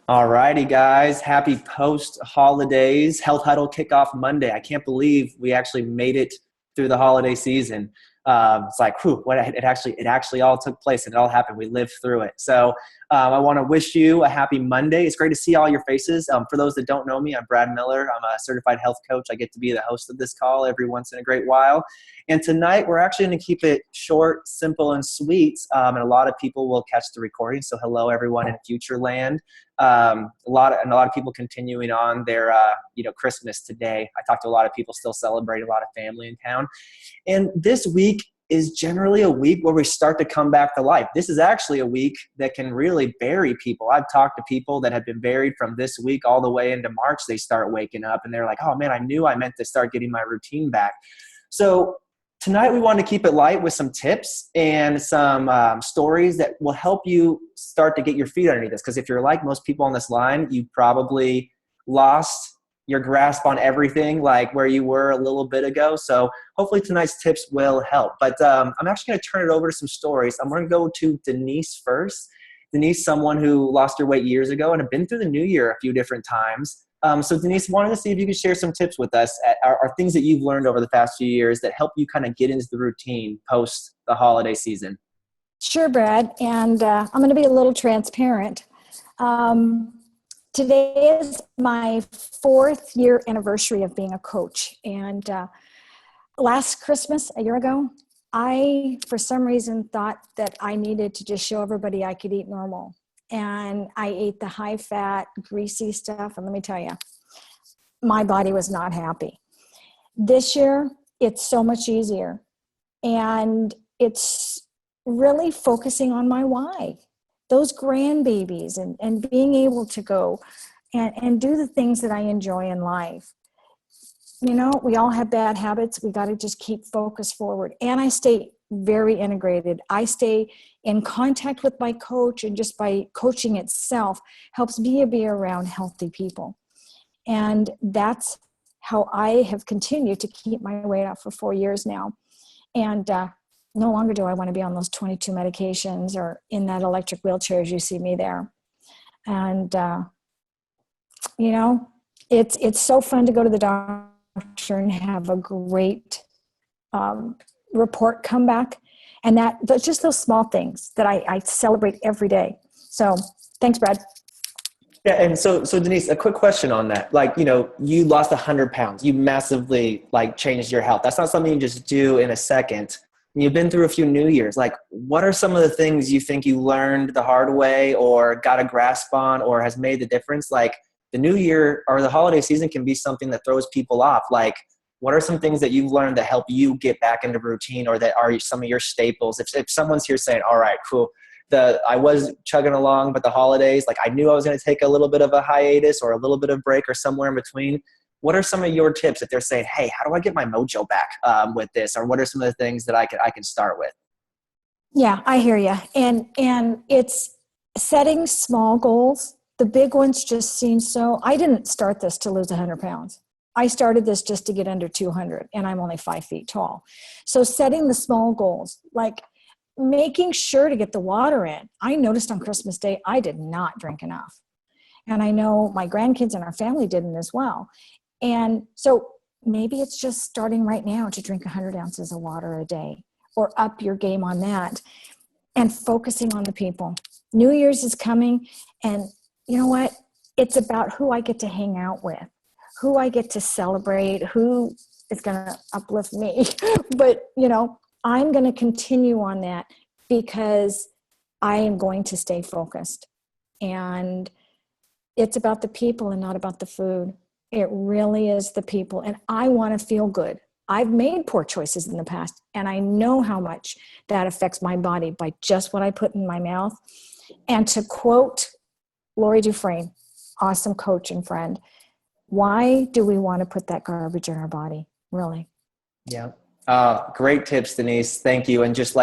All righty, guys. Happy post holidays. Health Huddle kickoff Monday. I can't believe we actually made it through the holiday season. It's like, whew, it actually all took place and it all happened. We lived through it. So I want to wish you a happy Monday. It's great to see all your faces. For those that don't know me, I'm Brad Miller. I'm a certified health coach. I get to be the host of this call every once in a great while. And tonight we're actually going to keep it short, simple, and sweet. And a lot of people will catch the recording. So hello, everyone in future land. A lot of people continuing on their Christmas today. I talked to a lot of people still celebrating, a lot of family in town. And this week is generally a week where we start to come back to life. This is actually a week that can really bury people. I've talked to people that have been buried from this week all the way into March. They start waking up and they're like, oh man, I knew I meant to start getting my routine back. So tonight we want to keep it light with some tips and some stories that will help you start to get your feet underneath this. Because if you're like most people on this line, you probably lost your grasp on everything like where you were a little bit ago. So hopefully tonight's tips will help. But I'm actually going to turn it over to some stories. I'm going to go to Denise first. Denise, someone who lost her weight years ago and have been through the new year a few different times. So Denise, wanted to see if you could share some tips with us, are things that you've learned over the past few years that help you kind of get into the routine post the holiday season. Sure, Brad. And I'm going to be a little transparent. Today is my 4th year anniversary of being a coach. And last Christmas, a year ago, I, for some reason, thought that I needed to just show everybody I could eat normal. And I ate the high-fat, greasy stuff. And let me tell you, my body was not happy. This year, it's so much easier. And it's really focusing on my why. Those grandbabies and being able to go and do the things that I enjoy in life. You know, we all have bad habits. We got to just keep focus forward. And I stay very integrated. I stay in contact with my coach, and just by coaching itself helps me be around healthy people. And that's how I have continued to keep my weight off for 4 years now. And no longer do I want to be on those 22 medications or in that electric wheelchair as you see me there. And, it's so fun to go to the doctor and have a great report come back. And that's just those small things that I celebrate every day. So thanks, Brad. Yeah, and so Denise, a quick question on that. Like, you lost 100 pounds. You massively changed your health. That's not something you just do in a second. You've been through a few New Year's. Like, what are some of the things you think you learned the hard way or got a grasp on or has made the difference? Like, the New Year or the holiday season can be something that throws people off. Like, what are some things that you've learned that help you get back into routine or that are some of your staples? If someone's here saying, all right, cool, I was chugging along, but the holidays, I knew I was going to take a little bit of a hiatus or a little bit of break or somewhere in between. What are some of your tips if they're saying, hey, how do I get my mojo back with this? Or what are some of the things that I can start with? Yeah, I hear you. And it's setting small goals. The big ones just seem so, I didn't start this to lose 100 pounds. I started this just to get under 200, and I'm only 5 feet tall. So setting the small goals, like making sure to get the water in. I noticed on Christmas Day, I did not drink enough. And I know my grandkids and our family didn't as well. And so maybe it's just starting right now to drink 100 ounces of water a day or up your game on that and focusing on the people. New Year's is coming, and you know what? It's about who I get to hang out with, who I get to celebrate, who is going to uplift me. But, I'm going to continue on that because I am going to stay focused. And it's about the people and not about the food. It really is the people. And I want to feel good. I've made poor choices in the past, and I know how much that affects my body by just what I put in my mouth. And to quote Lori Dufresne, awesome coach and friend, why do we want to put that garbage in our body? Really? Yeah. Great tips, Denise. Thank you. And just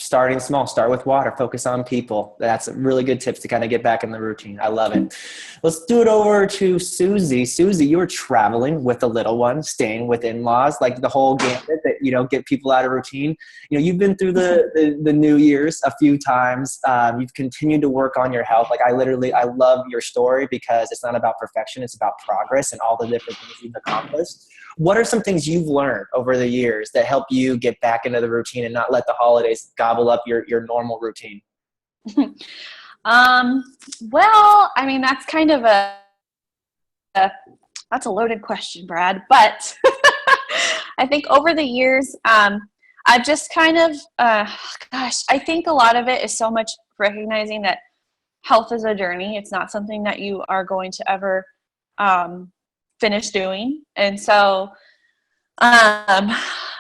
starting small, start with water, focus on people. That's really good tips to kind of get back in the routine. I love it. Let's do it over to Susie. Susie, you were traveling with the little one, staying with in-laws, like the whole gambit that, get people out of routine. You've been through the New Year's a few times. You've continued to work on your health. Like I love your story because it's not about perfection. It's about progress and all the different things you've accomplished. What are some things you've learned over the years that help you get back into the routine and not let the holidays gobble up your normal routine? Well, I mean, that's kind of that's a loaded question, Brad, but I think over the years, I've just kind of, I think a lot of it is so much recognizing that health is a journey. It's not something that you are going to ever, finish doing. And so,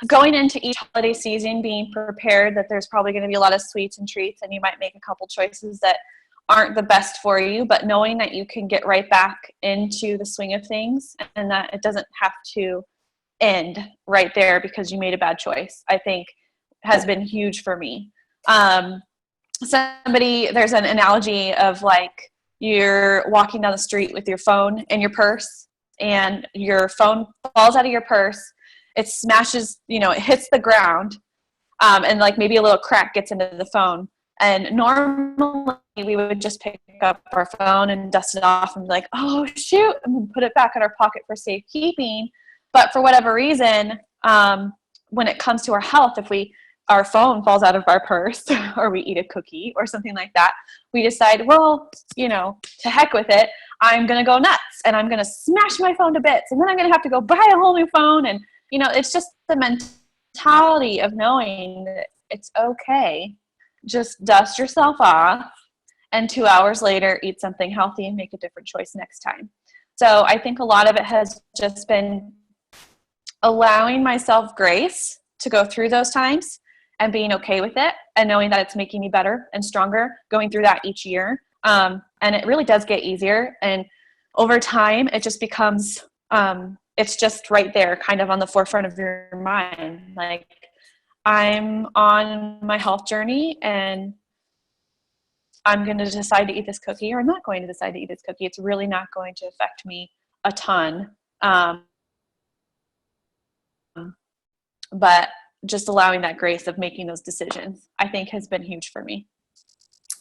going into each holiday season, being prepared that there's probably going to be a lot of sweets and treats, and you might make a couple choices that aren't the best for you, but knowing that you can get right back into the swing of things and that it doesn't have to end right there because you made a bad choice, I think has been huge for me. There's an analogy of like you're walking down the street with your phone and your purse, and your phone falls out of your purse. It smashes, it hits the ground, and like maybe a little crack gets into the phone. And normally we would just pick up our phone and dust it off and be like, oh shoot, and then put it back in our pocket for safekeeping. But for whatever reason, when it comes to our health, if our phone falls out of our purse or we eat a cookie or something like that, we decide, well, to heck with it. I'm going to go nuts and I'm going to smash my phone to bits, and then I'm going to have to go buy a whole new phone. And, it's just the mentality of knowing that it's okay. Just dust yourself off, and 2 hours later, eat something healthy and make a different choice next time. So I think a lot of it has just been allowing myself grace to go through those times and being okay with it and knowing that it's making me better and stronger, going through that each year. And it really does get easier. And over time, it just becomes, it's just right there kind of on the forefront of your mind. Like, I'm on my health journey and I'm going to decide to eat this cookie, or I'm not going to decide to eat this cookie. It's really not going to affect me a ton. But just allowing that grace of making those decisions, I think has been huge for me.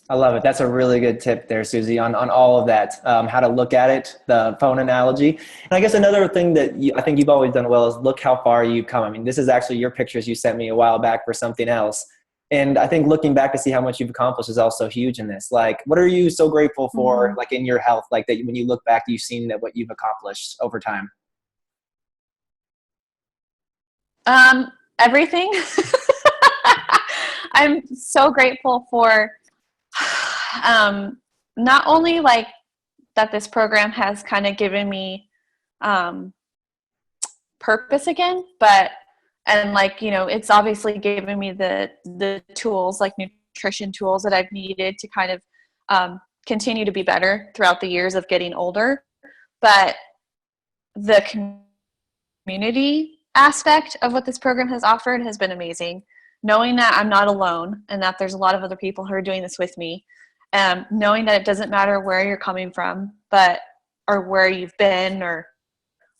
I love it. That's a really good tip there, Susie, on all of that, how to look at it, the phone analogy. And I guess another thing that I think you've always done well is look how far you've come. I mean, this is actually your pictures you sent me a while back for something else. And I think looking back to see how much you've accomplished is also huge in this. Like, what are you so grateful for, like in your health, like that when you look back, you've seen that what you've accomplished over time? Everything. I'm so grateful for not only like that this program has kind of given me purpose again, but it's obviously given me the tools, like nutrition tools that I've needed to kind of continue to be better throughout the years of getting older. But the community aspect of what this program has offered has been amazing. Knowing that I'm not alone and that there's a lot of other people who are doing this with me, knowing that it doesn't matter where you're coming from, or where you've been or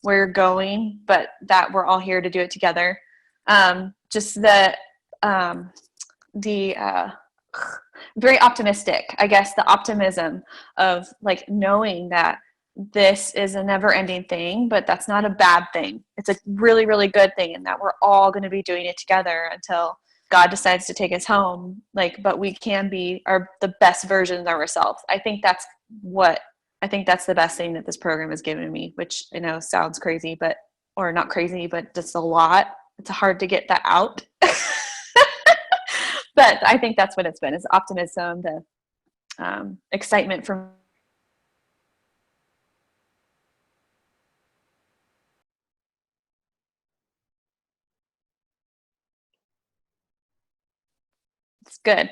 where you're going, but that we're all here to do it together. Just very optimistic, I guess, the optimism of like knowing that this is a never-ending thing, but that's not a bad thing. It's a really, really good thing, and that we're all going to be doing it together until God decides to take us home. But we can be the best versions of ourselves. I think that's the best thing that this program has given me, which I know sounds crazy, or not crazy, but just a lot. It's hard to get that out. But I think that's what it's been, is optimism, the excitement from it's good.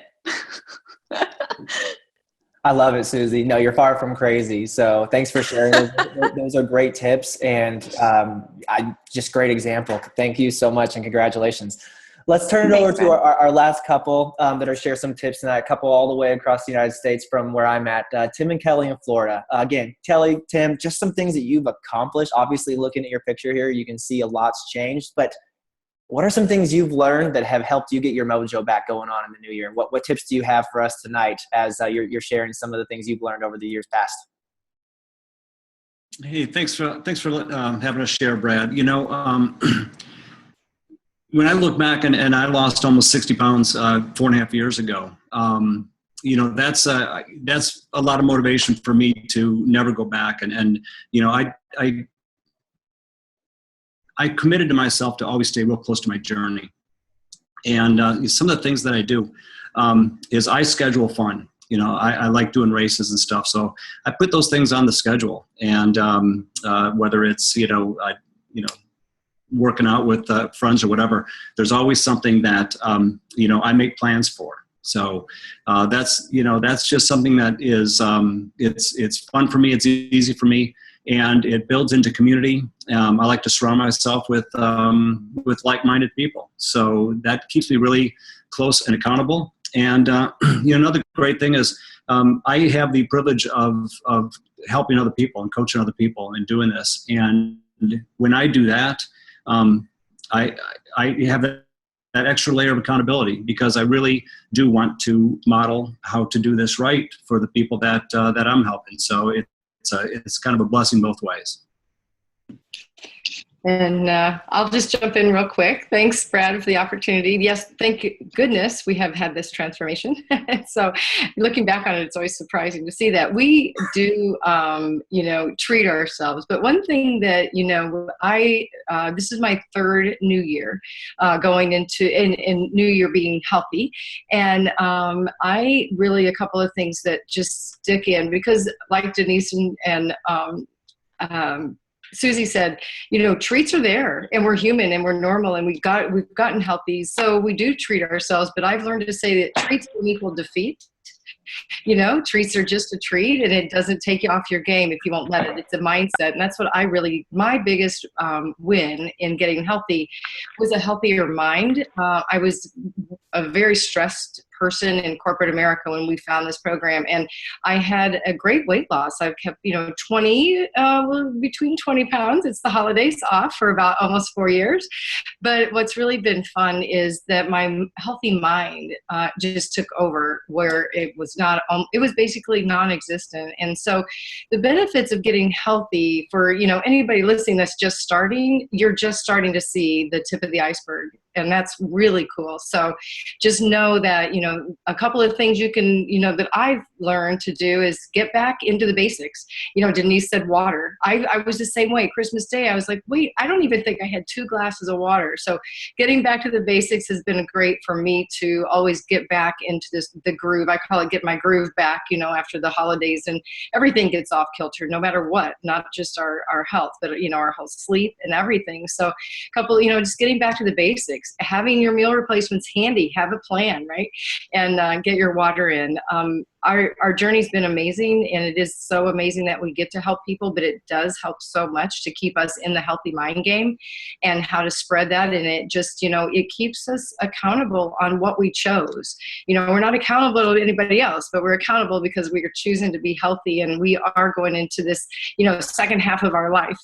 I love it, Susie. No, you're far from crazy. So thanks for sharing. Those are great tips, and just great example. Thank you so much, and congratulations. Let's turn it Thanks, over to Brad. our last couple that are share some tips, and a couple all the way across the United States from where I'm at, Tim and Kelly in Florida. Again, Kelly, Tim, just some things that you've accomplished. Obviously, looking at your picture here, you can see a lot's changed, but what are some things you've learned that have helped you get your mojo back going on in the new year? What tips do you have for us tonight as you're sharing some of the things you've learned over the years past? Hey, thanks for having us share, Brad. When I look back and I lost almost 60 pounds 4.5 years ago, that's a lot of motivation for me to never go back. I committed to myself to always stay real close to my journey. And some of the things that I do is I schedule fun. I like doing races and stuff. So I put those things on the schedule. And whether it's, working out with friends or whatever, there's always something that, I make plans for. So that's just something that is, it's fun for me. It's easy for me. And it builds into community. I like to surround myself with like-minded people. So that keeps me really close and accountable. And another great thing is I have the privilege of helping other people and coaching other people and doing this. And when I do that, I have that extra layer of accountability because I really do want to model how to do this right for the people that I'm helping. So it's kind of a blessing both ways. And I'll just jump in real quick. Thanks, Brad, for the opportunity. Yes, thank goodness we have had this transformation. So looking back on it, it's always surprising to see that. We do, treat ourselves. But one thing that, this is my third new year going into, in new year being healthy. And I really, a couple of things that just stick in because like Denise and Susie said, treats are there and we're human and we're normal and we've gotten healthy. So we do treat ourselves, but I've learned to say that treats don't equal defeat. Treats are just a treat and it doesn't take you off your game if you won't let it. It's a mindset. And that's what my biggest win in getting healthy was a healthier mind. I was a very stressed person in corporate America when we found this program. And I had a great weight loss. I've kept, between 20 pounds. It's the holidays off for about almost 4 years. But what's really been fun is that my healthy mind just took over where it was basically non-existent. And so the benefits of getting healthy for, anybody listening that's just starting, you're just starting to see the tip of the iceberg. And that's really cool. So just know that, a couple of things you can, that I've learned to do is get back into the basics. Denise said water. I was the same way. Christmas Day, I was like, wait, I don't even think I had 2 glasses of water. So getting back to the basics has been great for me to always get back into the groove. I call it get my groove back, after the holidays and everything gets off kilter, no matter what, not just our health, but, our whole sleep and everything. So just getting back to the basics, having your meal replacements handy, have a plan, right? And get your water in. Our journey's been amazing, and it is so amazing that we get to help people, but it does help so much to keep us in the healthy mind game and how to spread that. And it just, it keeps us accountable on what we chose. We're not accountable to anybody else, but we're accountable because we are choosing to be healthy, and we are going into this, second half of our life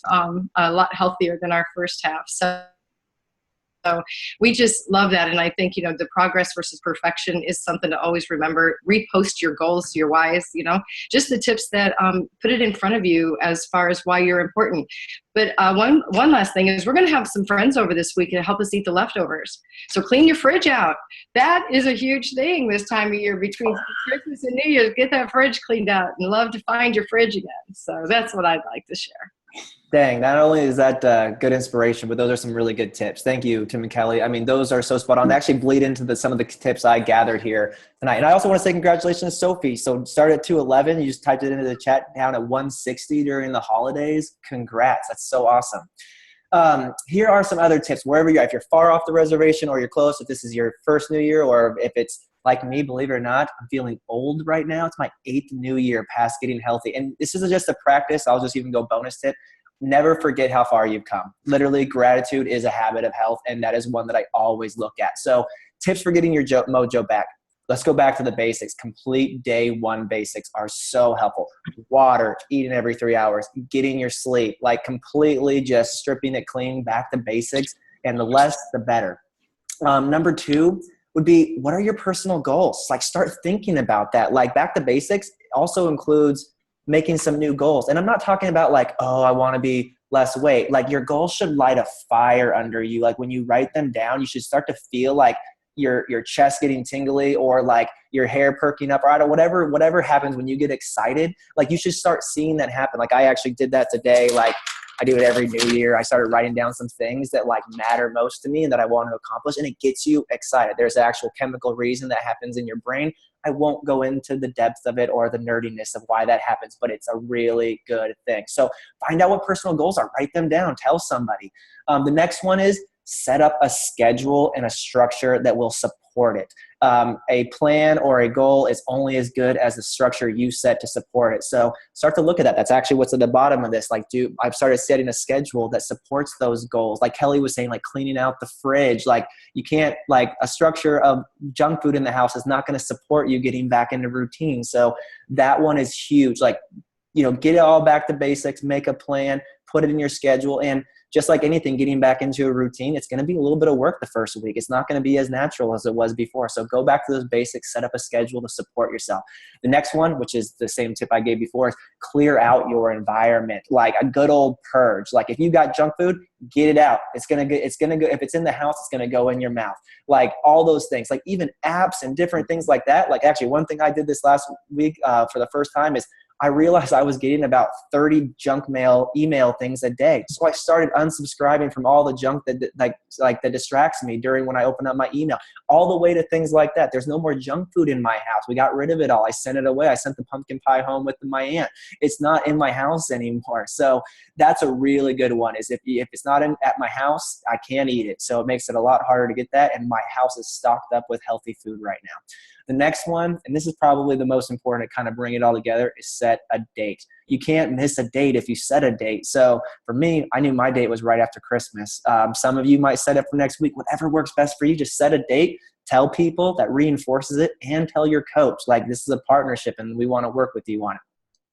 a lot healthier than our first half. So we just love that. And I think, the progress versus perfection is something to always remember. Repost your goals, your whys, just the tips that put it in front of you as far as why you're important. But one last thing is we're going to have some friends over this week to help us eat the leftovers. So clean your fridge out. That is a huge thing this time of year between Christmas and New Year's. Get that fridge cleaned out and love to find your fridge again. So that's what I'd like to share. Dang, not only is that good inspiration, but those are some really good tips. Thank you, Tim and Kelly. I mean, those are so spot on. They actually bleed into some of the tips I gathered here tonight. And I also want to say congratulations to Sophie. So start at 211. You just typed it into the chat down at 160 during the holidays. Congrats. That's so awesome. Here are some other tips. Wherever you're, if you're far off the reservation or you're close, if this is your first new year or if it's like me, believe it or not, I'm feeling old right now. It's my 8th new year past getting healthy. And this isn't just a practice. I'll just even go bonus tip. never forget how far you've come. Literally, gratitude is a habit of health, and that is one that I always look at. So tips for getting your mojo back. Let's go back to the basics. Complete day one basics are so helpful. Water, eating every 3 hours, getting your sleep, like completely just stripping it clean, back to basics, and the less, the better. Number 2 would be, what are your personal goals? Like, start thinking about that. Like, back to basics also includes making some new goals. And I'm not talking about like, oh, I want to be less weight. Like, your goals should light a fire under you. Like, when you write them down, you should start to feel like your chest getting tingly, or like your hair perking up, or I don't, whatever happens when you get excited. Like, you should start seeing that happen. Like, I actually did that today. Like, I do it every new year. I started writing down some things that like matter most to me and that I want to accomplish, and it gets you excited. There's an actual chemical reason that happens in your brain. I won't go into the depth of it or the nerdiness of why that happens, but it's a really good thing. So find out what personal goals are. Write them down. Tell somebody. The next one is set up a schedule and a structure that will support it. A plan or a goal is only as good as the structure you set to support it. So start to look at that. That's actually what's at the bottom of this. Like, I've started setting a schedule that supports those goals. Like Kelly was saying, like cleaning out the fridge. Like, you can't, like, a structure of junk food in the house is not going to support you getting back into routine. So that one is huge. Like, get it all back to basics, make a plan, put it in your schedule. And just like anything, getting back into a routine, it's going to be a little bit of work the first week. It's not going to be as natural as it was before. So go back to those basics, set up a schedule to support yourself. The next one, which is the same tip I gave before, is clear out your environment. Like a good old purge. Like, if you got junk food, get it out. It's going to go, if it's in the house, it's going to go in your mouth. Like, all those things, like even apps and different things like that. Like, actually, one thing I did this last week for the first time is I realized I was getting about 30 junk mail email things a day. So I started unsubscribing from all the junk that distracts me during when I open up my email, all the way to things like that. There's no more junk food in my house. We got rid of it all. I sent it away. I sent the pumpkin pie home with my aunt. It's not in my house anymore. So that's a really good one, is if it's not at my house, I can't eat it. So it makes it a lot harder to get that. And my house is stocked up with healthy food right now. The next one, and this is probably the most important to kind of bring it all together, is set a date. You can't miss a date if you set a date. So for me, I knew my date was right after Christmas. Some of you might set it for next week. Whatever works best for you, just set a date. Tell people, that reinforces it, and tell your coach, like, this is a partnership and we want to work with you on it.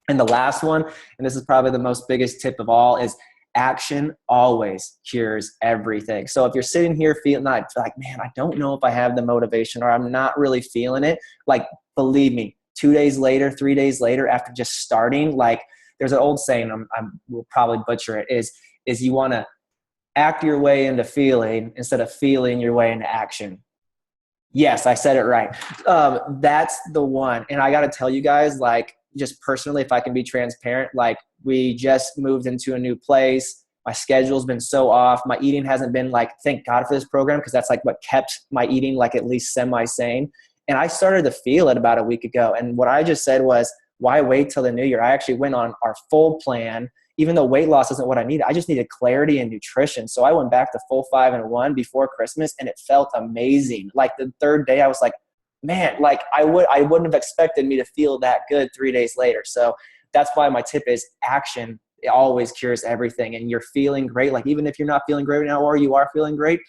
And the last one, and this is probably the most biggest tip of all, is action always cures everything. So if you're sitting here feeling like, man, I don't know if I have the motivation, or I'm not really feeling it, like, believe me, 2 days later, 3 days later, after just starting, like, there's an old saying, I will probably butcher it, is you want to act your way into feeling instead of feeling your way into action. Yes, I said it right. That's the one. And I got to tell you guys, like, just personally, if I can be transparent, like, we just moved into a new place. My schedule's been so off. My eating hasn't been, like, thank God for this program, because that's like what kept my eating like at least semi-sane. And I started to feel it about a week ago. And what I just said was, why wait till the new year? I actually went on our full plan. Even though weight loss isn't what I needed, I just needed clarity and nutrition. So I went back to full 5 and 1 before Christmas, and it felt amazing. Like, the third day I was like, man, like, I wouldn't have expected me to feel that good 3 days later. So that's why my tip is action. It always cures everything. And you're feeling great. Like, even if you're not feeling great right now, or you are feeling great,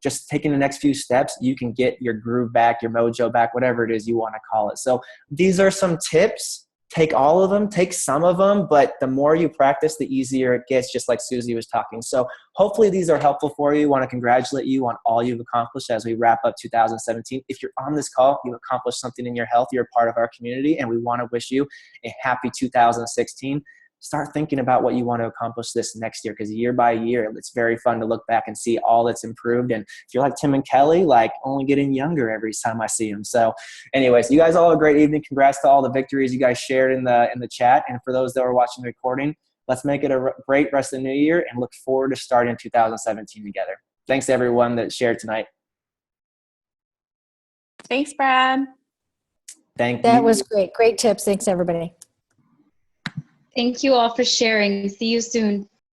just taking the next few steps, you can get your groove back, your mojo back, whatever it is you want to call it. So these are some tips. Take all of them, take some of them, but the more you practice, the easier it gets, just like Susie was talking. So hopefully these are helpful for you. I want to congratulate you on all you've accomplished as we wrap up 2017. If you're on this call, you've accomplished something in your health, you're a part of our community, and we want to wish you a happy 2016. Start thinking about what you want to accomplish this next year, because year by year, it's very fun to look back and see all that's improved. And if you're like Tim and Kelly, like, only getting younger every time I see them. So anyways, you guys all have a great evening. Congrats to all the victories you guys shared in the chat. And for those that are watching the recording, let's make it a great rest of the new year and look forward to starting 2017 together. Thanks to everyone that shared tonight. Thanks, Brad. Thank you. That was great. Great tips. Thanks, everybody. Thank you all for sharing. See you soon.